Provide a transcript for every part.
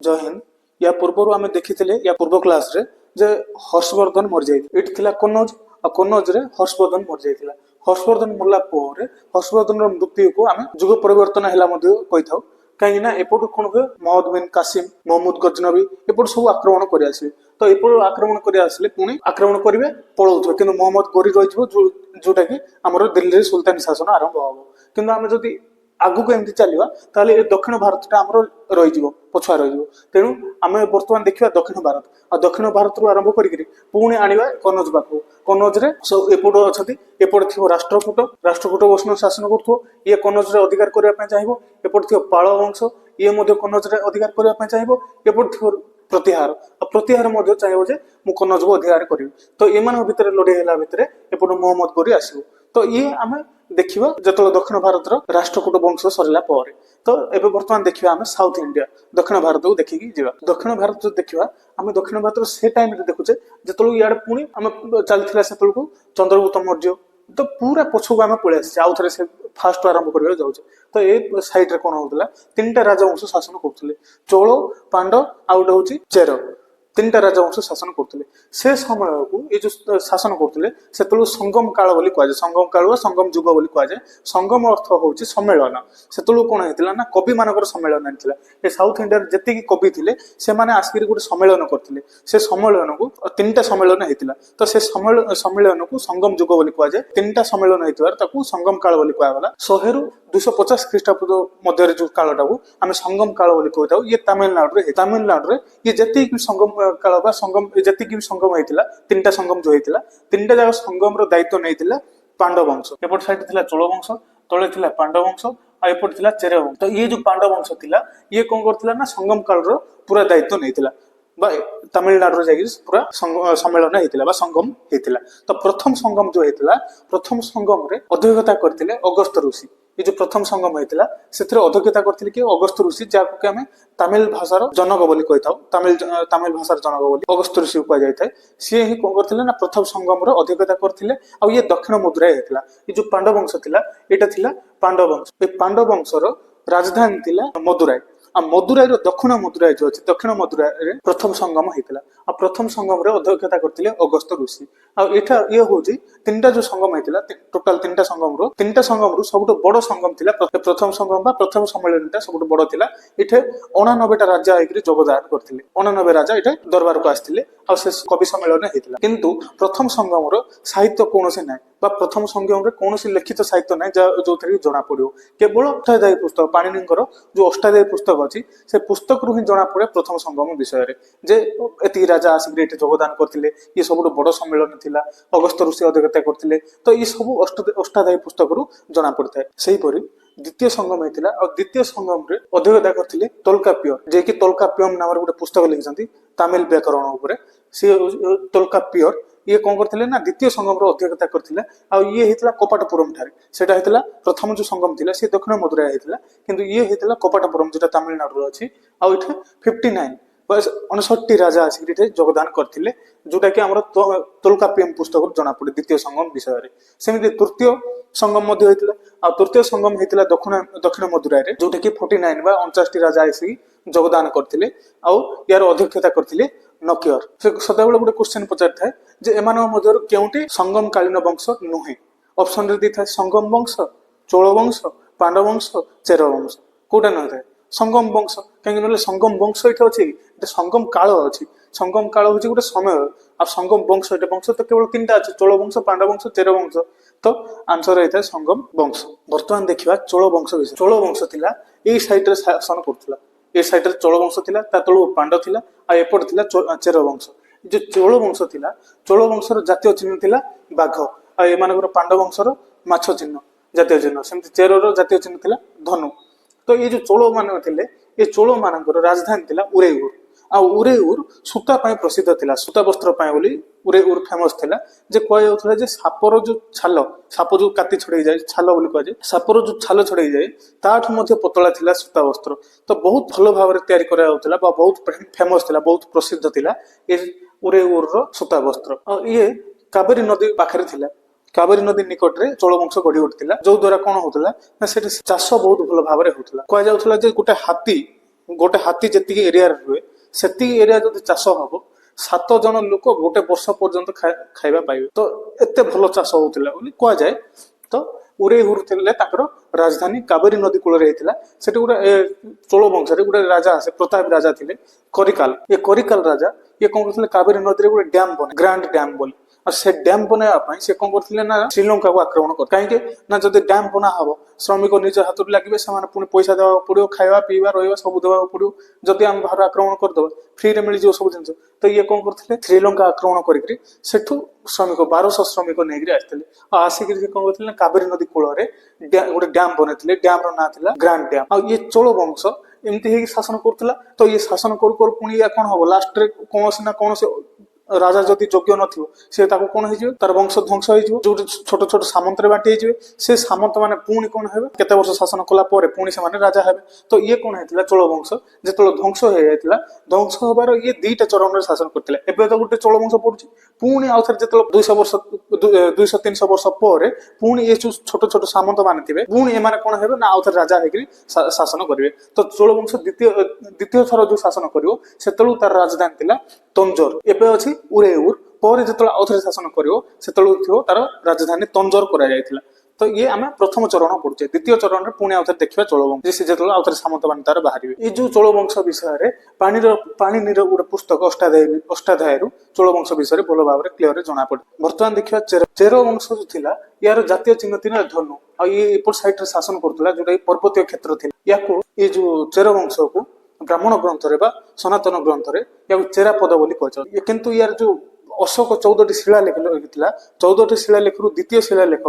जय हिंद। या पूर्व आम देखी या पूर्व क्लास रे जे हर्षवर्धन मर जाइए इट कन्नौज और कन्नौज रे हर्षवर्धन मर जाइए। हर्षवर्धन मरला पर हर्षवर्धन मृत्यु को आम जुग परिवर्तन है कही था कहीं एपटू कौन हुए महम्मद बिन कासिम महमूद गजनबी एपट सब आक्रमण कर आसवे तो एपट आक्रमण कर आसले पुणी आक्रमण करेंगे पलाऊे कि महम्मद गोरी रही जोटा कि आम दिल्ली सुल्तानी शासन आरंभ हम कि आम जदि आगक एमती चलवा ताले दक्षिण भारत आम रही पछुआ रही तेणु आम बर्तमान देखा दक्षिण भारत आ दक्षिण भारत रू आरंभ करी पुणी आनिबा कन्नौज पाख कन्नौज रे सब एपट अच्छा एपट थी राष्ट्रकूट वैष्णव शासन करुथो ये कन्नौज रे अधिकार करने चाहिए एपट थी पाल वंश ये कन्नौज रे अधिकार करने चाहिए एपट थी प्रतिहार प्रतिहार चाहिए जे मु कन्नौज को अधिकार करी तो एमान भितर लड़े भितर एपट महम्मद गोरी आसो तो ये आम देखा जो दक्षिण भारत राष्ट्रकूट वंश सरला तो एबे वर्तमान देखा आम साउथ इंडिया दक्षिण भारत को देखिकी जीवा दक्षिण भारत जो देखा आम दक्षिण भारत से टाइम रे देखुचे जो इे पुणी आम चलता से चंद्रगुप्त मौर्य तो पूरा पछक आम पलि आसे आउ थे से फास्ट आरंभ करने जाऊे तो ये सैड्रे कौन होता तीन राजवंश शासन करते चोल पांडव आउ गोटे हूँ चेर तीन राजवंश शासन करते से समय को ये जो शासन करते से संगम काल बोली कहुए संगम काल व संगम जुग बोली कहुए संगम अर्थ हूँ सम्मेलन से कौन होता ना कवि मान सम्मेलन होता ये साउथ इंडिया जी कवि थे से आसिक गोटे सम्मेलन करते से सम्मेलन को तीन टा सम्मेलन होता तो से सम्मेलन को संगम जुग बोली कहुए तीन टा सम्मेलन होता संगम काल बोली कहगला 100 ରୁ 250 ख्रीष्टाब्द मध्य जो कालटा को आम संगम काल बोली कहता ये तमिलनाडु ये जी संगम काल संगम जी संगम होता तीन टा संगम जो होता तीन टा जगह संगम दायित्व नहीं पांडव वंश एपट साइड थी चोल वंश तले थी पांडव वंश आपट थी चेर वंश तो ये जो पांडव वंश थिला ये कौन करथिला ना संगम काल पूरा दायित्व नहीं तमिलनाडु जा पूरा सम्मेलन होता संगम होता तो प्रथम संगम जो होता प्रथम संगम रे अध्यक्षता करते अगस्त ऋषि ये जो प्रथम संगम होता से अध्यक्षता करते कि अगस्त ऋषि जहाँ आम तमिल भाषार जनक बोली कही था तमिल भाषार जनक बोली अगस्त ऋषि को कहुए सी ही कौन करते ना प्रथम संगम अध्यक्षता करते आ ये दक्षिण मदुराई होता ये जो पांडव वंश था यहाँ था पांडव वंश ये पांडव वंशर राजधानी थी मदुराई आ मदुराई दक्षिण मदुराई जो अच्छे दक्षिण मदुराई प्रथम संगम होता आ प्रथम संगम अध्यक्षता करते अगस्त ऋषि आठा ये हूँ तीन टा जो संगम होता टोटाल तीन टा संगम सब बड़ संगम थी प्रथम संगम प्रथम सम्मेलन सब बड़ थी इटे 89 राजा होकर योगदान करते 89 राजा ये दरबार को आसते कवि सम्मेलन होता किंतु प्रथम संगम साहित्य कौन ना प्रथम संगम कौन लिखित साहित्य ना जो जना पड़ो केवल अष्टाध्यायी पुस्तक पाणिनि जो अष्टाध्यायी पुस्तक अच्छी से पुस्तक रू ही जना पड़े प्रथम संगम विषय जे एति राजा आसिक योगदान करते ये सब बड़ सम्मेलन थिला अगस्त ऋषि अध्यक्षता करते तो ये सब अष्टाध्यायी पुस्तक रू जना पड़ता है सेहीपरि द्वितीय संगम होता और द्वितीय संगम रे अध्यक्षता करते तोलकाप्य जे कि तोलकाप्यम नाम गोटे पुस्तक लिखिं तमिल व्याकरण उपर सी तोलकाप्य ये कौन करते ना द्वितीय संगम अध्यक्षता करते ये होता कपाटपुरम ठारे सेटा होता प्रथम जो संगम था सी दक्षिण मदुराई होता किंतु ये होता कपाटपुरम जो तमिलनाडु अच्छी आठ 59 59 राजा आसिक योगदान करते जोटा कि आम तोलकाप्यम पुस्तक जना पड़े द्वितीय संगम विषय सेमती तृतीय संगम होता आ तृतीय संगम होता दक्षिण मदुराई जोटा कि 49 बा 59 राजा आसिक योगदान करते यार अध्यक्षता करते नकियर से सदाबेले गोटे क्वेश्चन पचार थाए जे एमान मध्य केउटी संगम कालीन वंश नुहे ऑप्शन रे दी था संगम वंश चोल वंश पांडव वंश चेर वंश कोटा न था संगम वंश कहीं संगम वंश ये अच्छी संगम काल अच्छी संगम काल हूँ गोटे समय आ संगम वंश ये वंश तो केवल तीन टा अच्छे चोल वंश पांडव वंश चेर वंश तो आंसर होता है संगम वंश। बर्तमान देखा चोल वंश विषय चोल वंश थिला ये साइड शासन करुला ए साइड चोल वंश थिला तलू पांडव थिला आ एपट थिला चेर वंश जो चोल वंश थिला चोल वंशर जातीय चिन्ह थिला बाघ आ एमानकर पांडव वंशर माछ चिन्ह जातीय चिन्ह सेमती चेरर जातीय चिन्ह थिला धनु तो ये जो चोल मान थे ये चोल मानकर राजधानी थिला उरेउर आ उरेउर सूता प्रसिद्ध थिला सूता वस्त्र बोली उरेउर फेमस थिला जे कहला जे सापर जो छाल साप जो काटी छड़े जाए छाल बोली कहुए सापर जो छाल छड़े जाए ताठू मध्य पतला थिला सूता वस्त्र तो बहुत भल भाव में तैयारी करा बहुत फेमस थिला बहुत प्रसिद्ध थिला ये उरेउर सूता वस्त्र ये कावेरी नदी पाखरे थिला कावेरी नदी निकट में चोल वंश गढ़ी उठिला जो द्वारा कौन होता ना चाष बहुत भल भाव में होता कहुला गोटे हाथी गोटे हाथी जी एरिया रुए से एरिया जब चाष हम 7 जन लोक गोटे वर्ष पर्यंत खाଇବା पाइबे तो एते भल चाष होउतिला बोली कह जाए। तो उरेहुर थे राजधानी कावेरी नदी कूल से गोटे चोल वंश गोटे राजा आसे प्रताप राजा थे करिकाल। ये करिकाल राजा ये कौन करते कावेरी नदी में गोटे डैम बने ग्रांड डैम बोली और से डैम बनवाई से कौन करते ना श्रीलंका को आक्रमण कर कहीं ना जब डैम बना हम श्रमिक निज हाथ लगे से पुणी पैसा देवा पड़ो खावा पीवा रहा सब देवा पड़ो जदि आम बाहर आक्रमण करदे फ्री रे मिल सब जिन तो ये कौन करते श्रीलंका आक्रमण करके श्रमिक 1200 श्रमिक नहीं आसते आसिक कौन करते कावेरी नदी कूल गोटे डैम बनते डैम ना था ग्रांड डैम आ ये चोल वंश एमती शासन करुला। तो ये शासन कर पुणी कौन हम लास्ट कौन ना कौन राजा जदि योग्य नथिबो से ताको कोन हे जिवो तार वंश ध्वंस हे जिवो जो छोट छोट सामंत रे बाटे जिवे से सामंत माने पुणी कोन हेबे केते वर्ष शासन कला परे पुणी से माने राजा हेबे। तो ये कोन हेतिला चोल वंश जेतलो ध्वंस हे जायतिला ध्वंस होबार ये दुईटा चरण रे शासन करथिले। एबे तो गुटे चोल वंश पडुची पुणी आउथर जेतलो 200 वर्ष 200 300 वर्ष परे पुणी ये छोट छोट सामंत माने थिबे पुणी ए माने कोन हेबे ना आउथर राजा हेकरी शासन करिवे। तो चोल वंश द्वितीय थर जो शासन करिवो सेतलो तार राजधानी थिला तंजोर एबे अछि उरेउर पर जो आउथरे शासन कर तार राजधानी तंजोर कर। तो ये आम प्रथम चरण पढ़ुचे। द्वितीय चरण में पुणी आउथरे देखा चोल वंश से जो आउथरे सामंत मान तार बाहर ये जो चोल वंश विषय पाणिनीर गोटे पुस्तक अष्टाध्याय चोल वंश विषय भल भाव में क्लीयर जना पड़े। बर्तमान देखा चेर वंश जो थिला यार जातीय चिन्ह थी धनु आ ये एपट साइड शासन करुला जोटा पर्वतीय क्षेत्र थी या ये जो चेर वंश को ब्राह्मण ग्रंथ सनातन ग्रंथ या चेरा पद बोली कह किंतु यार जो अशोक 14टी शिलालेख लिखिला 14टी शिलालेख द्वितीय शिलालेख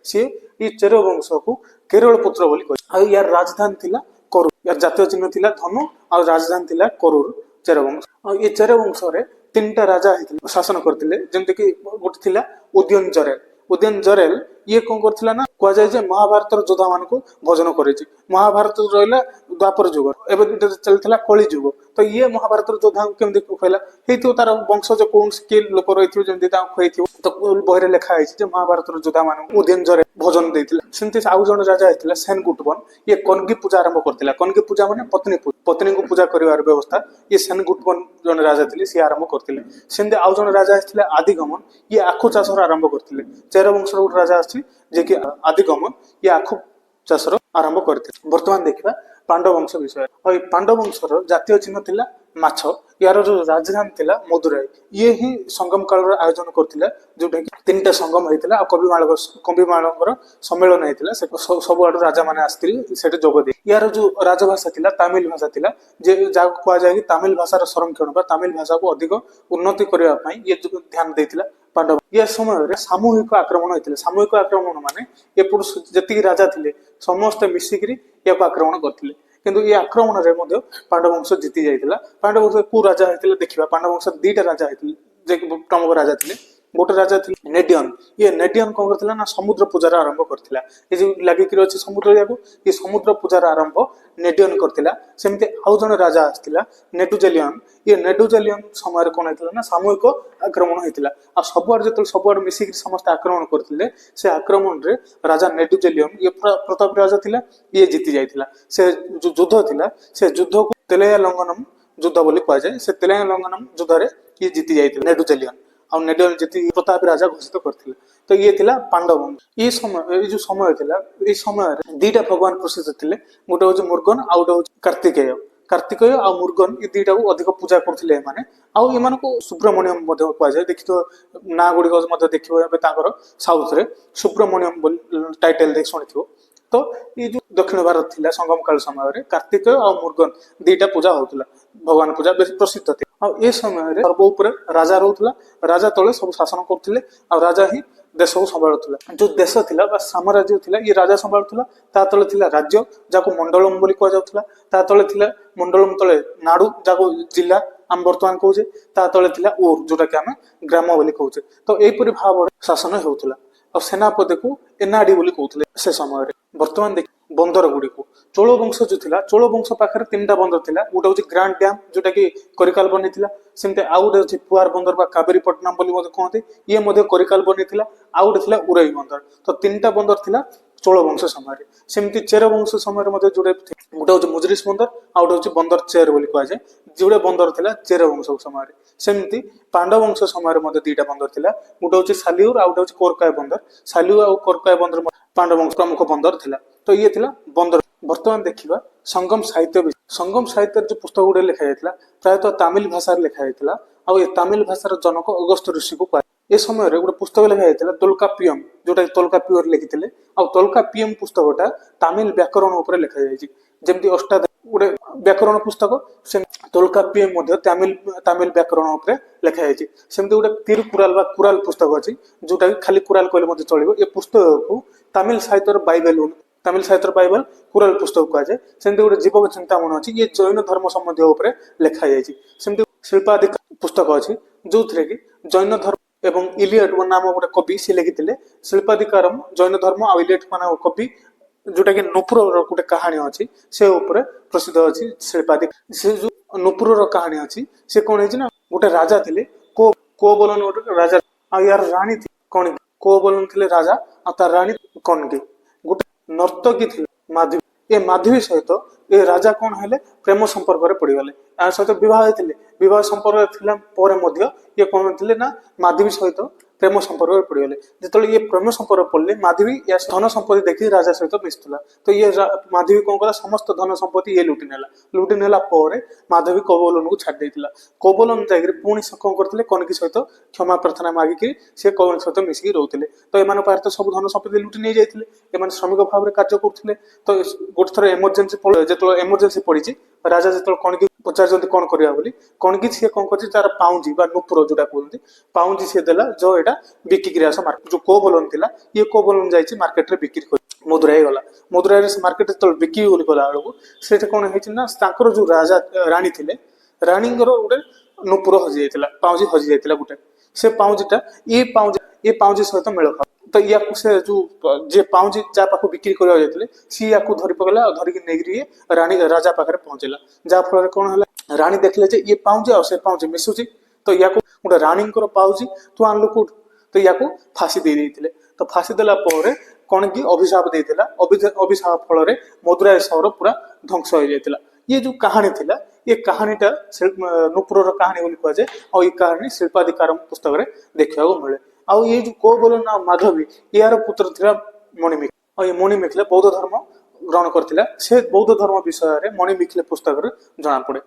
सी ये चेर वंश को केरल पुत्र बोली कह यार राजधानी थिला करूर यार जातीय चिन्ह थिला धनु आ राजधानी थिला करूर चेर वंश। ये चेर वंश रे 3टा राजा शासन करथिले जेमति कि गोटे थिला उदयन जरेल ये कौन करथिला ना कह जाए महाभारत योद्धा मान को भोजन करे महाभारत रहा द्वापर जुग एवं चलता कली जुग। तो ये महाभारत योद्धा केमती खुआला ये तार वंशज कौन के लोक रही जमी खुआई तो बहरे लिखाई महाभारत योद्धा मान उदयन जरे भोजन देता सेमती आउ जन राजा होता सेनगुटबन ये कनगी पूजा आरंभ करता। कनगी पूजा माने पत्नी को पूजा कर व्यवस्था ये सेनगुटबन जन राजा थे सी आरंभ करते। सेमती आउ जन राजा आसते आदिगमन ये आखु चाष आरंभ करते। चेर वंश गोटे राजा आसी कि आदिगमन ये आखु चाष आरंभ करते। बर्तमान देखा पांडव वंश विषय और ये पांडव वंशर जातीय चिन्ह थिला माछ यार जो राजधानी थिला मदुराई ये ही संगम काल आयोजन करथिला जोटा कि 3टा संगम होइतिला कविमानकर सम्मेलन होइतिला से सब आड़ राजा माने आस्थिले सेटे जोग दे। यार जो राजभाषा थिला तमिल भाषा थिला जे जाको कहा जाय कि तमिल भाषार संरक्षण बा तमिल भाषा को अधिक उन्नति करबा पई ये ध्यान देथिला पांडव। ये समय सामूहिक आक्रमण होइतिले सामूहिक आक्रमण माने एपुर जति राजा थिले समस्त मिसिकरी या आक्रमण करथिले किंतु ये आक्रमण रे मध्य पांडव वंश जीति जाइतिला। पांडव वंश को राजा होइतिले देखिबा पांडव वंश 2टा राजा होइतिले जे प्रमुख राजा थिले गोटे राजा थे नेडियन ये नेडियन कौन करथिला ना समुद्र पूजार आरंभ करथिला ये जो लागि कि अछि समुद्र याको ये समुद्र पूजार आरंभ नेडियन करथिला। सेमते आउ जण राजा आस्थिला नेटुजेलियन ये नेटुजेलियन समय कोन हेतिला ना सामूहिक आक्रमण हेतिला आ सबआर जेतल सबआर मिसिक समस्त आक्रमण करथिले से आक्रमण रे राजा नेटुजेलियन ये प्रताप राजा थिला ये जीति जाइतिला। से जो युद्ध थिला से युद्ध को तेलया लंघनम युद्ध बोली कह जाए से तेलया लंघनम युद्ध रे ये जीति जाइतिला नेटुजेलियन आ नेडियन जीति प्रताप राजा घोषित करथिले। तो ये थिला पांडव वंश। ये समय जो समय थिला ए समय रे 2टा भगवान प्रसिद्ध थिले गोटे होज मुर्गन आ गोटे होज कार्तिकेय आ मुर्गन ये 2टा को अधिक पूजा करथिले माने आउ एमान को सुब्रमण्यम मध्ये कह जाय देखि तो ना गुडी को मध्ये देखिबो एबे ताकर साउथ रे सुब्रमण्यम टाइटल देख सुनिथिबो। तो ये जो दक्षिण भारत थिला संगम काल समय रे कार्तिकेय आ मुर्गन 2टा पूजा होतला भगवान पूजा बेस प्रसिद्ध थी। आ ए समय रे सर्व ऊपर राजा रहउतला राजा तळे सब शासन करथिले आ राजा ही देश को संभाळुतला जो देश थिला बा साम्राज्य थिला ये राजा संभाळुतला ता तळे थिला राज्य जाको मंडलम बोली कह जाउतला ता तळे थिला मंडलम तळे नाडु जाको जिल्ला आम वर्तमान कहूचे ता तळे थिला ऊर जोटा कि आम ग्राम बोली कहूचे। तो एपरि भाव शासन होउतला और सेनापति को एनाडी बोली कहउतले से समय रे। बर्तमान देख बंदर गुडी को चोल वंश जो थिला चोल वंश पाखरे 3टा बंदर थिला गोटे होची ग्रांड डैम जोटा कि करिकाल बनिथिला सेमते आउ गोटे होची पुआर बंदर बा कावेरी पट्टनम बोली मध्ये कहते ये मध्ये करिकाल बनिथिला आउ गोटे थिला उरई बंदर। तो 3टा बंदर थिला चोल वंश समय सेमती चेर वंश समय जोड़े गोटे हूँ मुजरिस बंदर आ गोटे हूँ बंदर चेर बोली कहुए जोड़े बंदर थिला चेर वंश समय सेमती पांडव वंश समय दीटा बंदर थिला गोटे हूँ सालियूर आ गोटे हूँ कोरकाय बंदर सालियूर आ कोरकाय बंदर पांडव वंश प्रमुख बंदर थिला तो ये थिला बंदर। बर्तमान देखिबा संगम साहित्य जो पुस्तक गुड़े लिखा जाइतिला प्रायतः तमिल भाषा लिखा जाइतिला आ ये तमिल भाषार जनक अगस्त ऋषि को ए समय रे गोटे पुस्तक लिखा जाइतिला तोल्काप्पियम जोटा तोल्काप्पियर लिखिथिले आ तोल्काप्पियम पुस्तकटा तमिल व्याकरण ऊपर लिखा जाइछि जेमति अष्टादश गोटे व्याकरण पुस्तक से तोल्काप्पियम मध्ये तमिल व्याकरण ऊपर लिखा जाइछि सेमति गोटे तिरुकुराल बा कुराल पुस्तक अछि जोटा खाली कुराल कहले मध्ये चलिबो ए पुस्तक को तमिल साहित्य बाइबल कुराल पुस्तक कहुए सेमती गोटे जीवक चिंतामणि अच्छी ये जैन धर्म संबंधी उपर लिखा जाइए सेमती शिल्पाधिक पुस्तक अच्छी जो थे कि जैन धर्म एवं इलियट नाम गोटे कवि से लिखिते शिल्पाधिकारम जैन धर्म आ इलियट मान कवि जोटा कि नुपुर गोटे कहानी अच्छी से उपर प्रसिद्ध अच्छी शिल्पाधिक से जो नुपुर कहानी अच्छी से कौन है गोटे राजा थे को बोलन गोटे राजा आ यार राणी कौन को बोलन थे राजा आ तार राणी कौन की गोटे नर्तकी थी माधवी ए माधवी सहित ए राजा कौन हेले प्रेम संपर्क पड़गले या सहित विवाह संपर्क ये कौन थे ना माधवी सहित प्रेम संपर्क पड़गले जो ये प्रेम संपर्क पड़े माधवी या धन संपत्ति देखी राजा सहित मिशुला तो ये माधवी कौन कला समस्त धन संपत्ति ये लुटी नेला माधवी कौबलन को छाड़ देला कौबलन जाकर पुणी से कौन करते कनकी सहित क्षमा प्रार्थना मागिकी से कौन सहित मिसिकी रोते तो एम पाखे सब धन संपत्ति लुटी नहीं जाते श्रमिक भाव में कार्य करते तो गोटे थर एमरजेन्सी जो एमरजेन्सी पड़ी राजा जो कणकी पचार कौन करवा बोली कणकी सी कौन कर तार पाउंजी नुपुर जोटा कहते पाउंजी सी देला जो यहाँ बिकिक आस मार्केट जो कोबलन थी ये कोबलन जाइए मार्केट में बिक्री कर मदुराई गला मदुराई से मार्केट जो बिक्री गला बेलू से कौन है जो राजा राणी थे राणी गोटे नुपुर हजि जाता पाउंजी हजि जाता गोटे से पाउंजीटा ये पाउंजी सहित मेल खा तो या से जो जे पाउंजी जहाँ पाख बिक्री करवा जाते सी या धरी पकड़ा धरिकी नहीं राणी राजा पाखे पहुंचला जहाँफल कौन है राणी देखले ये पाउंजी आ से पाउंजी मिशुची तो या गोटे राणी पाउजी तू आनलु कौट तो या फाँसी दे देते तो फाँसी देला कौन की अभिशाप देता अभिशाप फल मदुराई सहर पूरा ध्वंस हो जाता ये जो कहानी थी ये कहानीटा नुपुर कहानी बोली कहुए और ये कहानी शिल्पाधिकार पुस्तक में देखा मिले आउ ये जो कोबलन ना माधवी यार पुत्र थिला मणिमिख और ये मणिमिखले बौद्ध धर्म ग्रहण करथिला से बौद्ध धर्म विषय रे मणिमिखले पुस्तक रे जाना पड़े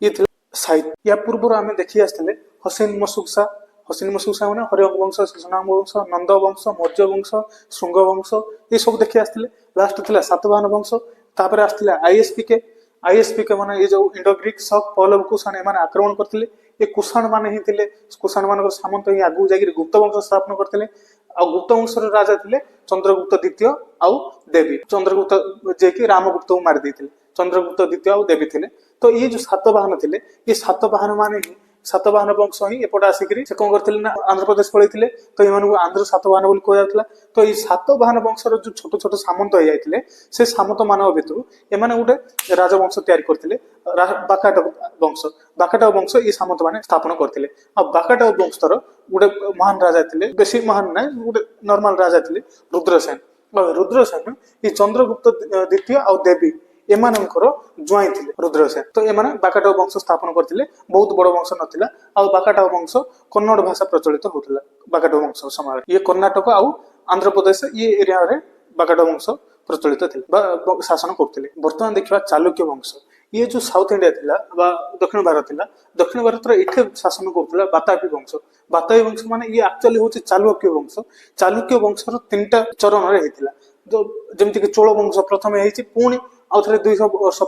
ये थिला साहित्य या पूर्व आमे देखि आस्थिले हसीन मसुकसा माने हरिवंश वंश शिशुनाम वंश नंद वंश मौर्य वंश श्रृंग वंश ये सब देखि आस्थिले लास्ट थिला सातवाहन वंश तापर आस्थिला आईएसपी माने ये जो इंडो ग्रीक शक पल्लव कुषाण एमाने आक्रमण करथिले ये कुषाण माने ही थिले कुषाण मान सामंत ही आगु जागिर गुप्त वंश स्थापन करथिले आ गुप्त वंशर राजा थिले चंद्रगुप्त द्वितीय आउ देवी चंद्रगुप्त जे कि रामगुप्त को मार देथिले चंद्रगुप्त द्वितीय आउ देवी थिले तो ये जो सातवाहन थिले ये सातवाहन माने ही सातवाहन वंश ही एपटे आसिक से कौन करथिले ना आंध्र प्रदेश पड़े तो ये आंध्र सातवाहन बोली कहुला तो ये सातवाहन वंशर जो छोट छोट सामंत हो जाते से सामंत मान भितर एमाने गोटे राजवंश तैयारी करथिले बाकाटक वंश ये सामंत माने स्थापन करथिले आ बाकाटक वंशर गोटे महान राजा थिले बेसी महान ना गोटे नॉर्मल राजा थिले रुद्रसेन ये चंद्रगुप्त द्वितीय आ देवी एमानंकर ज्वाई थिले रुद्रसेन तो एमाने बाकाटक वंश स्थापन करथिले बहुत बड़ वंश नथिला आ बाकाटक वंश कन्नड़ भाषा प्रचलित होथिला बाकाटक वंश समय ये कर्नाटक आ आंध्र प्रदेश ये एरिया रे बाकाटक वंश प्रचलित थिले शासन करथिले। वर्तमान देखिबा चालुक्य वंश ये जो साउथ इंडिया थिला बा दक्षिण भारत रे इथे शासन करथिला बातापी वंश माने ये एक्चुअली होची चालुक्य वंशर तीनटा चरण रे हेतिला जो जेमति कि चोल वंश प्रथम हेछि पुणी आउ थे 200 वर्ष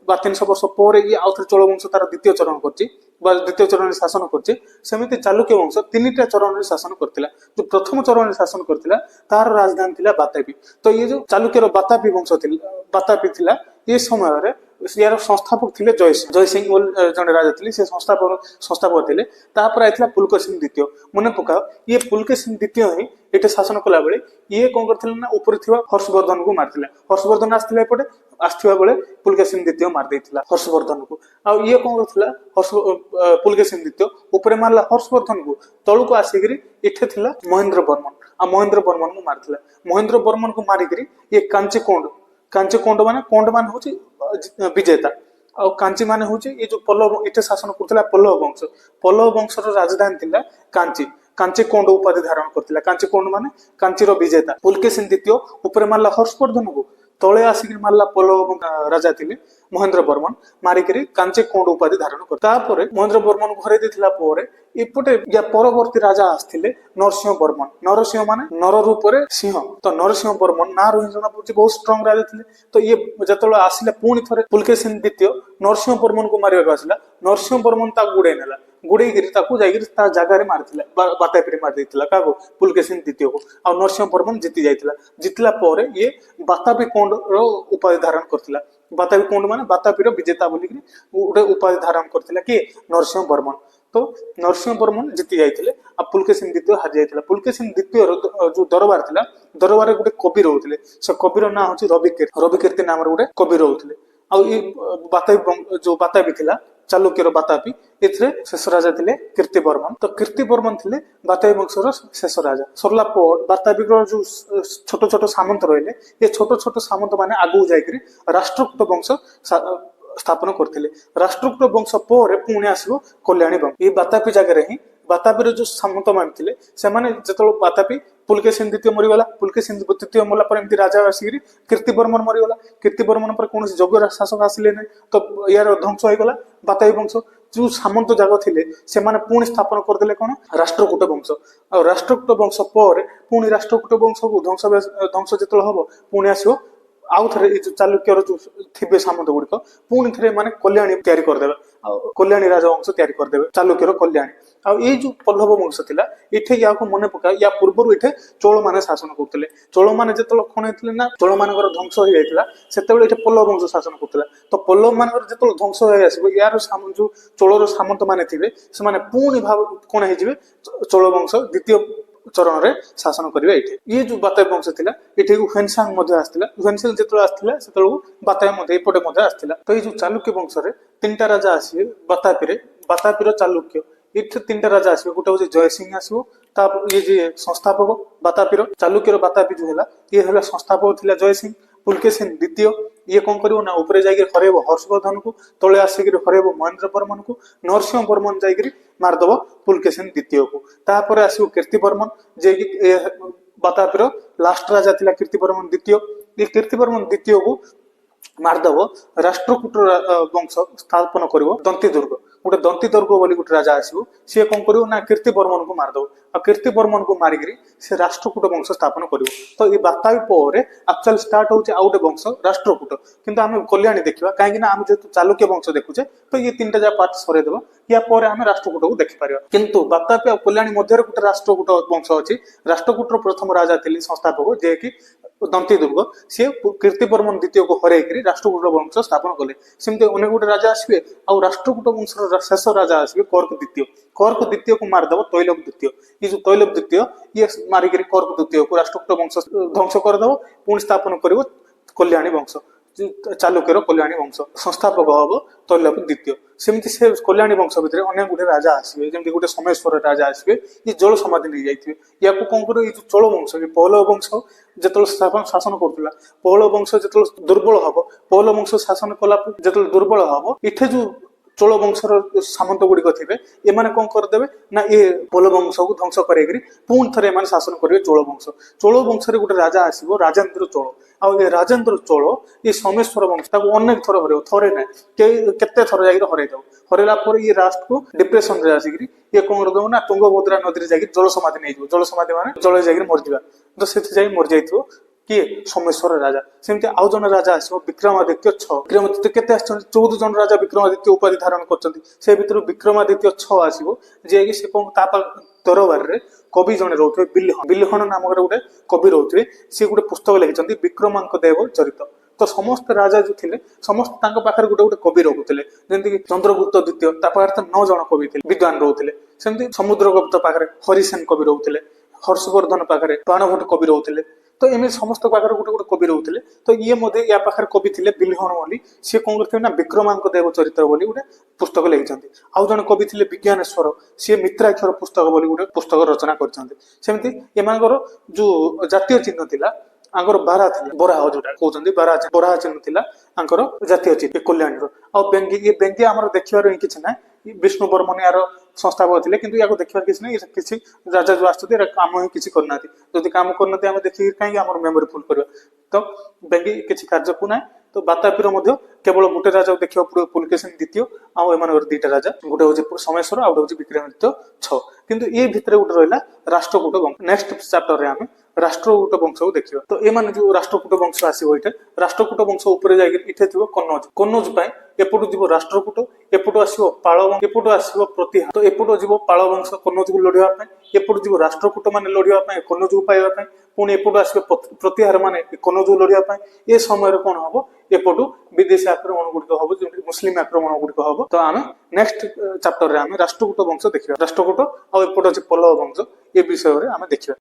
पर 300 वर्ष पर ये आउ थे चोल वंश तार द्वितीय चरण द्वितीय चरण शासन करमती चालुक्य वंश 3टा चरण शासन करथिला जो प्रथम चरण शासन करथिला तार राजधानी थिला बातापी तो ये जो चालुक्यर बातापी थिला ये समय रे यार संस्थापक थिले जय सिंह जने राजा थिले से संस्थापक थिले तापर आइथिला पुलकेशिन द्वितीय मने पकाओ ये पुलकेशिन द्वितीय ही एटे शासन कला बेले ये कौन करथिले ना ऊपर थिवा हर्षवर्धन को मारथिला हर्षवर्धन आस्थिला एपटे आस्थिवा बेले पुलकेशिन द्वितीय मार देथिला हर्षवर्धन को आ ये कौन करथिला पुलकेशिन द्वितीय ऊपर मारला हर्षवर्धन को तळु को आसीगिरी एठे थिला महेंद्र वर्मन ଆଉ ମହେନ୍ଦ୍ର ବର୍ମନ କୁ ମାରିଥିଲା। ମହେନ୍ଦ୍ର ବର୍ମନ କୁ ମାରିକିରି ଇଏ କାଞ୍ଚି କୋଣ୍ଡ ମାନେ ହଉଛି ବିଜେତା, ଆଉ କାଞ୍ଚି ମାନେ ହଉଛି ଏ ଯୋଉ ପଲ୍ଲବ ଏଠି ଶାସନ କରୁଥିଲା ପଲ୍ଲବ ବଂଶର ରାଜଧାନୀ ଥିଲା କାଞ୍ଚି କୋଣ୍ଡ ଉପାଧି ଧାରଣ କରିଥିଲା। କାଞ୍ଚି କୋଣ୍ଡ ମାନେ କାଞ୍ଚିର ବିଜେତା। ପୁଲକେଶିନ ଦ୍ୱିତୀୟ ଉପରେ ମାରିଲା ହର୍ଷବର୍ଦ୍ଧନକୁ, ତଳେ ଆସିକି ମାରିଲା ପଲ୍ଲବ ରାଜା ଥିଲେ ମହେନ୍ଦ୍ର ବର୍ମନ, ମାରିକିରି କାଞ୍ଚି କୋଣ୍ଡ ଉପାଧି ଧାରଣ କରି ତାପରେ ମହେନ୍ଦ୍ର ବର୍ମନକୁ ହରେଇ ଦେଇଥିଲା ପରେ ଏପଟେ ୟା ପରବର୍ତ୍ତୀ ରାଜା ଆସିଥିଲେ ନରସିଂହ ବର୍ମନ। ନରସିଂହ ମାନେ ନର ରୂପରେ ସିଂହ, ତ ନରସିଂହ ବର୍ମନ ନାଁରୁ ହିଁ ଜଣା ପଡୁଛି ବହୁତ ଷ୍ଟ୍ରଙ୍ଗ ରାଜା ଥିଲେ। ତ ଇଏ ଯେତେବେଳେ ଆସିଲେ ପୁଣି ଥରେ ପୁଲକେଶିନ ଦ୍ୱିତୀୟ ନରସିଂହ ବର୍ମନକୁ ମାରିବାକୁ ଆସିଲା, ନରସିଂହ ବର୍ମନ ତାକୁ ଗୁଡେଇକିରି ତାକୁ ଯାଇକିରି ତା ଜାଗାରେ ମାରିଥିଲା, ବାତାପିରେ ମାରି ଦେଇଥିଲା କାହାକୁ, ପୁଲକେଶିନ ଦ୍ୱିତୀୟକୁ। ଆଉ ନରସିଂହ ବର୍ମନ ଜିତିଲା ପରେ ଇଏ ବାତାପି କୋଣ୍ଡର ଉପାଧି ଧାରଣ କରିଥିଲା। ବାତାପି କୋଣ୍ଡ ମାନେ ବାତାପିର ବିଜେତା ବୋଲିକି ଗୋଟେ ଉପାଧି ଧାରଣ କରିଥିଲା କିଏ, ନରସିଂହ ବର୍ମନ। ତ ନରସିଂହ ବର୍ମନ ଜିତି ଯାଇଥିଲେ ଆଉ ପୁଲକେଶିନ ଦ୍ୱିତୀୟ ହାରି ଯାଇଥିଲା। ପୁଲକେଶିନ ଦ୍ୱିତୀୟର ଯୋଉ ଦରବାର ଥିଲା, ଦରବାରରେ ଗୋଟେ କବି ରହୁଥିଲେ, ସେ କବିର ନାଁ ହଉଛି ରବିକୀର୍ତ୍ତି ନାମରେ ଗୋଟେ କବି ରହୁଥିଲେ। ଆଉ ଏଇ ବାତାପି ଥିଲା ଚାଲୁକ୍ୟର ବାତାପି, ଏଥିରେ ଶେଷ ରାଜା ଥିଲେ କୀର୍ତ୍ତି ବର୍ମନ। ତ କୀର୍ତ୍ତି ବର୍ମନ ଥିଲେ ବାତାପି ବଂଶର ଶେଷ ରାଜା। ସରିଲା ପରେ ବାତାପିର ଯୋଉ ଛୋଟ ଛୋଟ ସାମନ୍ତ ରହିଲେ, ଏ ଛୋଟ ସାମନ୍ତ ମାନେ ଆଗକୁ ଯାଇକରି ରାଷ୍ଟ୍ରକୂଟ ବଂଶ ସ୍ଥାପନ କରିଥିଲେ। ରାଷ୍ଟ୍ରକୂଟ ବଂଶ ପରେ ପୁଣି ଆସିବ କଲ୍ୟାଣୀ ବଂଶ। ଏଇ ବାତାପି ଜାଗାରେ ହିଁ ବାତାପିର ଯୋଉ ସାମନ୍ତ ମାନେ ଥିଲେ, ସେମାନେ ଯେତେବେଳେ ବାତାପି ପୁଲକେଶିନ ଦ୍ୱିତୀୟ ମରିଗଲା, ପୁଲକେଶିନ ଦ୍ୱିତୀୟ ମଲା ପରେ ଏମିତି ରାଜା ଆସିକିରି କୀର୍ତ୍ତି ବର୍ମନ ମରିଗଲା। କୀର୍ତ୍ତି ବର୍ମନ ପରେ କୌଣସି ଯୋଗ୍ୟ ଶାସକ ଆସିଲେ ନାହିଁ, ତ ୟାର ଧ୍ୱଂସ ହେଇଗଲା ବାତାପି ବଂଶ। ଯୋଉ ସାମନ୍ତ ଯାକ ଥିଲେ ସେମାନେ ପୁଣି ସ୍ଥାପନ କରିଦେଲେ କଣ, ରାଷ୍ଟ୍ରକୂଟ ବଂଶ। ଆଉ ରାଷ୍ଟ୍ରକୂଟ ବଂଶ ପରେ ପୁଣି ରାଷ୍ଟ୍ରକୂଟ ବଂଶକୁ ଧ୍ୱଂସ ଯେତେବେଳେ ହବ, ପୁଣି ଆସିବ ଆଉ ଥରେ ଏଇ ଯୋଉ ଚାଲୁକ୍ୟର ଯୋଉ ଥିବେ ସାମନ୍ତ ଗୁଡିକ, ପୁଣି ଥରେ ମାନେ କଲ୍ୟାଣୀ ତିଆରି କରିଦେବେ, ଆଉ କଲ୍ୟାଣୀ ରାଜବଂଶ ତିଆରି କରିଦେବେ, ଚାଲୁକ୍ୟର କଲ୍ୟାଣୀ। ଆଉ ଏଇ ଯୋଉ ପଲ୍ଲବ ବଂଶ ଥିଲା, ଏଠି ୟାକୁ ମନେ ପକା, ୟା ପୂର୍ବରୁ ଏଠି ଚୋଳ ମାନେ ଶାସନ କରୁଥିଲେ। ଚୋଳ ମାନେ ଯେତେବେଳେ କଣ ହେଇଥିଲେ ନା, ଚୋଳ ମାନଙ୍କର ଧ୍ୱଂସ ହେଇଯାଇଥିଲା, ସେତେବେଳେ ଏଠି ପଲ୍ଲବ ବଂଶ ଶାସନ କରୁଥିଲା। ତ ପଲ୍ଲବ ମାନଙ୍କର ଯେତେବେଳେ ଧ୍ୱଂସ ହେଇ ଆସିବ, ୟାର ଯୋଉ ଚୋଳର ସାମନ୍ତ ମାନେ ଥିବେ, ସେମାନେ ପୁଣି କଣ ହେଇଯିବେ, ଚୋଳ ବଂଶ ଦ୍ୱିତୀୟ ଚରଣରେ ଶାସନ କରିବେ ଏଇଠି। ଇଏ ଯୋଉ ବାତାପି ବଂଶ ଥିଲା, ଏଠି ହ୍ୱେନସାଂ ମଧ୍ୟ ଆସିଥିଲା। ହ୍ୱେନସାଂ ଯେତେବେଳେ ଆସିଥିଲା, ସେତେବେଳକୁ ବାତାପି ମଧ୍ୟ ଏପଟେ ମଧ୍ୟ ଆସିଥିଲା। ତ ଏଇ ଯୋଉ ଚାଲୁକ୍ୟ ବଂଶରେ ତିନିଟା ରାଜା ଆସିବେ ବାତାପିର ଚାଲୁକ୍ୟ, ଏଠି ତିନିଟା ରାଜା ଆସିବେ। ଗୋଟେ ହଉଛି ଜୟସିଂହ ଆସିବ, ତାପରେ ଇଏ ଯିଏ ସଂସ୍ଥାପକ ବାତାପିର ଚାଲୁକ୍ୟର ବାତାପି ଯୋଉ ହେଲା, ଇଏ ହେଲା ସଂସ୍ଥାପକ ଥିଲା ଜୟସିଂହ। ପୁଲକେଶିନ ଦ୍ୱିତୀୟ ଇଏ କଣ କରିବ ନା, ଉପରେ ଯାଇକି ହରେଇବ ହର୍ଷବର୍ଦ୍ଧନକୁ, ତଳେ ଆସିକିରି ହରେଇବ ମହେନ୍ଦ୍ର ବର୍ମନକୁ। ନରସିଂହ ବର୍ମନ ଯାଇକିରି ମାରିଦବ ପୁଲକେଶିନ ଦ୍ୱିତୀୟକୁ। ତାପରେ ଆସିବ କୀର୍ତ୍ତି ବର୍ମନ, ଯିଏକି ବାତାପିର ଲାଷ୍ଟ ରାଜା ଥିଲା କୀର୍ତ୍ତି ବର୍ମନ ଦ୍ୱିତୀୟ। ଏ କୀର୍ତ୍ତି ବର୍ମନ ଦ୍ୱିତୀୟକୁ ମାରିଦବ, ରାଷ୍ଟ୍ରକୂଟ ବଂଶ ସ୍ଥାପନ କରିବ ଗୋଟେ ଦନ୍ତୀ ଦୁର୍ଗ ବୋଲି ଗୋଟେ ରାଜା ଆସିବ। ସିଏ କଣ କରିବ ନା, କୀର୍ତ୍ତି ବର୍ମନକୁ ମାରିଦବ, ଆଉ କୀର୍ତ୍ତି ବର୍ମନକୁ ମାରିକିରି ସେ ରାଷ୍ଟ୍ରକୂଟ ବଂଶ ସ୍ଥାପନ କରିବ। ତ ଏଇ ବାତାପି ପରେ ଆକ୍ଚୁଆଲି ଷ୍ଟାର୍ଟ ହଉଛି ଆଉ ଗୋଟେ ବଂଶ ରାଷ୍ଟ୍ରକୂଟ, କିନ୍ତୁ ଆମେ କଲ୍ୟାଣୀ ଦେଖିବା, କାହିଁକି ନା ଆମେ ଯେହେତୁ ଚାଲୁକ୍ୟ ବଂଶ ଦେଖୁଛେ, ତ ଇଏ ତିନିଟା ଯାକ ପାର୍ଟ ସରେଇଦବା, ୟା ପରେ ଆମେ ରାଷ୍ଟ୍ରକୂଟକୁ ଦେଖିପାରିବା। କିନ୍ତୁ ବାତାପି ଆଉ କଲ୍ୟାଣୀ ମଧ୍ୟରେ ଗୋଟେ ରାଷ୍ଟ୍ରକୂଟ ବଂଶ ଅଛି। ରାଷ୍ଟ୍ରକୂଟର ପ୍ରଥମ ରାଜା ଥିଲେ ସଂସ୍ଥାପକ, ଯିଏକି ଦନ୍ତୀ ଦୁର୍ଗ, ସିଏ କୀର୍ତ୍ତି ବର୍ମନ ଦ୍ୱିତୀୟକୁ ହରେଇକିରି ରାଷ୍ଟ୍ରକୂଟ ବଂଶ ସ୍ଥାପନ କଲେ। ସେମିତି ଅନେକ ଗୋଟେ ରାଜା ଆସିବେ, ଆଉ ରାଷ୍ଟ୍ରକୂଟ ବଂଶର ଶେଷ ରାଜା ଆସିବେ କର୍କ ଦ୍ୱିତୀୟକୁ ମାରିଦବ ତୈଲବ ଦ୍ୱିତୀୟ। ଇଏ ଯୋଉ ତୈଲବ ଦ୍ୱିତୀୟ, ଇଏ ମାରିକିରି କର୍କ ଦ୍ୱିତୀୟକୁ ରାଷ୍ଟ୍ରକୂଟ ବଂଶ ଧ୍ୱଂସ କରିଦବ, ପୁଣି ସ୍ଥାପନ କରିବ କଲ୍ୟାଣୀ ବଂଶ, ଚାଲୁକ୍ୟର କଲ୍ୟାଣୀ ବଂଶ। ସଂସ୍ଥାପକ ହବ ତୈଲବ ଦ୍ୱିତୀୟ। ସେମିତି ସେ କଲ୍ୟାଣୀ ବଂଶ ଭିତରେ ଅନେକ ଗୁଟେ ରାଜା ଆସିବେ, ଯେମିତି ଗୋଟେ ସୋମେଶ୍ୱର ରାଜା ଆସିବେ, ଇଏ ଜଳ ସମାଧି ନେଇଯାଇଥିବେ। ୟାକୁ କଣ କରିବ, ଏଇ ଯୋଉ ଚୋଳ ବଂଶ, ପହଲବ ବଂଶ ଯେତେବେଳେ ଶାସନ କରୁଥିଲା, ପହଲବ ବଂଶ ଯେତେବେଳେ ଦୁର୍ବଳ ହବ, ପହଲବ ବଂଶ ଶାସନ କଲା ଯେତେବେଳେ ଦୁର୍ବଳ ହବ, ଏଠି ଯୋଉ ଚୋଳ ବଂଶର ସାମନ୍ତ ଗୁଡିକ ଥିବେ, ଏମାନେ କଣ କରିଦେବେ ନା, ଏ ପହଲବ ବଂଶକୁ ଧ୍ୱଂସ କରେଇକିରି ପୁଣି ଥରେ ଏମାନେ ଶାସନ କରିବେ ଚୋଳ ବଂଶରେ ଗୋଟେ ରାଜା ଆସିବ ରାଜେନ୍ଦ୍ର ଚୋଳ। ଆଉ ଏ ରାଜେନ୍ଦ୍ର ଚୋଳ ଏ ସୋମେଶ୍ୱର ବଂଶ ତାକୁ ଅନେକ ଥର ହରେଇବ, ଥରେ ନାହିଁ କେତେ ଥର ଯାଇକି ହରେଇଦବ। ହରେଇଲା ପରେ ଇଏ ଲାଷ୍ଟକୁ ଡିପ୍ରେସନରେ ଆସିକିରି ଇଏ କଣ କରିଦବ ନା, ତୁଙ୍ଗଭଦ୍ରା ନଦୀରେ ଯାଇକି ଜଳ ସମାଧି ନେଇଯିବ। ଜଳ ସମାଧି ମାନେ ଜଳରେ ଯାଇକି ମରିଯିବା, ତ ସେଥି ଯାଇ ମରିଯାଇଥିବ କିଏ, ସୋମେଶ୍ୱର ରାଜା। ସେମିତି ଆଉ ଜଣେ ରାଜା ଆସିବ ବିକ୍ରମାଦିତ୍ୟ 6। ବିକ୍ରମାଦିତ୍ୟ କେତେ ଆସିଛନ୍ତି, 14 ଜଣ ରାଜା ବିକ୍ରମାଦିତ୍ୟ ଉପାଧି ଧାରଣ କରିଛନ୍ତି। ସେ ଭିତରୁ ବିକ୍ରମାଦିତ୍ୟ 6 ଆସିବ, ଯିଏକି ସେ କଣ ତା ଦରବାରରେ କବି ଜଣେ ରହୁଥିବେ, ବିଲ୍ହଣ ନାମକ ଗୋଟେ କବି ରହୁଥିବେ। ସେ ଗୋଟେ ପୁସ୍ତକ ଲେଖିଛନ୍ତି ବିକ୍ରମାଙ୍କ ଦେବ ଚରିତ। ତ ସମସ୍ତ ରାଜା ଯୋଉ ଥିଲେ, ସମସ୍ତେ ତାଙ୍କ ପାଖରେ ଗୋଟେ ଗୋଟେ କବି ରହୁଥିଲେ। ଯେମିତିକି ଚନ୍ଦ୍ରଗୁପ୍ତ ଦ୍ୱିତୀୟ, ତା ପାଖରେ ତ 9 ଜଣ କବି ଥିଲେ, ବିଦ୍ୱାନ ରହୁଥିଲେ। ସେମିତି ସମୁଦ୍ରଗୁପ୍ତ ପାଖରେ ହରିସେନ କବି ରହୁଥିଲେ। ହର୍ଷବର୍ଦ୍ଧନ ପାଖରେ ବାଣଭଟ୍ଟ କବି ରହୁଥିଲେ। ତ तो एमती समस्त पाखे गोटे गोटे कवि रोते तो ये मध्य या पाखे कवि थे बिल्हण बोली सी कौन करते ना विक्रमांक देव चरित्र बोली गोटे पुस्तक लिखिं आउ जन कवि थे विज्ञानेश्वर सी मित्राक्षर पुस्तक बोली गोटे पुस्तक रचना करमती एम जो जातीय चिन्ह थिला आंकर बारा थिला बराह जोटा कहते बराह चिन्ह थिला आंकर जातीय चिन्ह कल्याणी आ बेंगी ये बेंगी आमर देखिबार किसी ना विष्णु बर्मन यार संस्थापक थे किंतु या देखिबार किसी ना किसी राजा जो आसुच्चे काम ही किसी करना जदि काम करना आम देखिए कहीं आम मेमोरी फुल करवा तो बेंगी किसी कार्य को ना तो बातापीर केवल गोटे राजा देखा पड़े पुलकेशिन द्वितीय आम दुईटा राजा गोटे हूँ सोमेश्वर आ गोटे विक्रमादित्य 6 किंतु ये भितर गोटे रहा राष्ट्रकूट वंश नेक्स्ट चैप्टर रे आम राष्ट्रकूट वंश को देखा तो ये जो राष्ट्रकूट वंश आसो ये राष्ट्रकूट वंश उपर जाइए थी कन्नौज कन्नौज एपटू जीव राष्ट्रकूट एपटू आसो पाल एपटू आसो प्रतिहार तो एपटू जीव पाल वंश कन्नौज को लड़ाई एपटू जीव राष्ट्रकूट मान लड़ाई कन्नौज को पाइबा पुणी एपटू आसो प्रतिहार मान कन्नौज को लड़ाई ये समय कौन हम एपटू विदेशी आक्रमण गुड़िक हम जो मुस्लिम आक्रमण गुड़िक हम तो आम नेक्स्ट चैप्टर रे आम राष्ट्रकूट वंश देखा राष्ट्रकूट आउ एपट अच्छे पल्लव वंश ये विषय में आम देखा।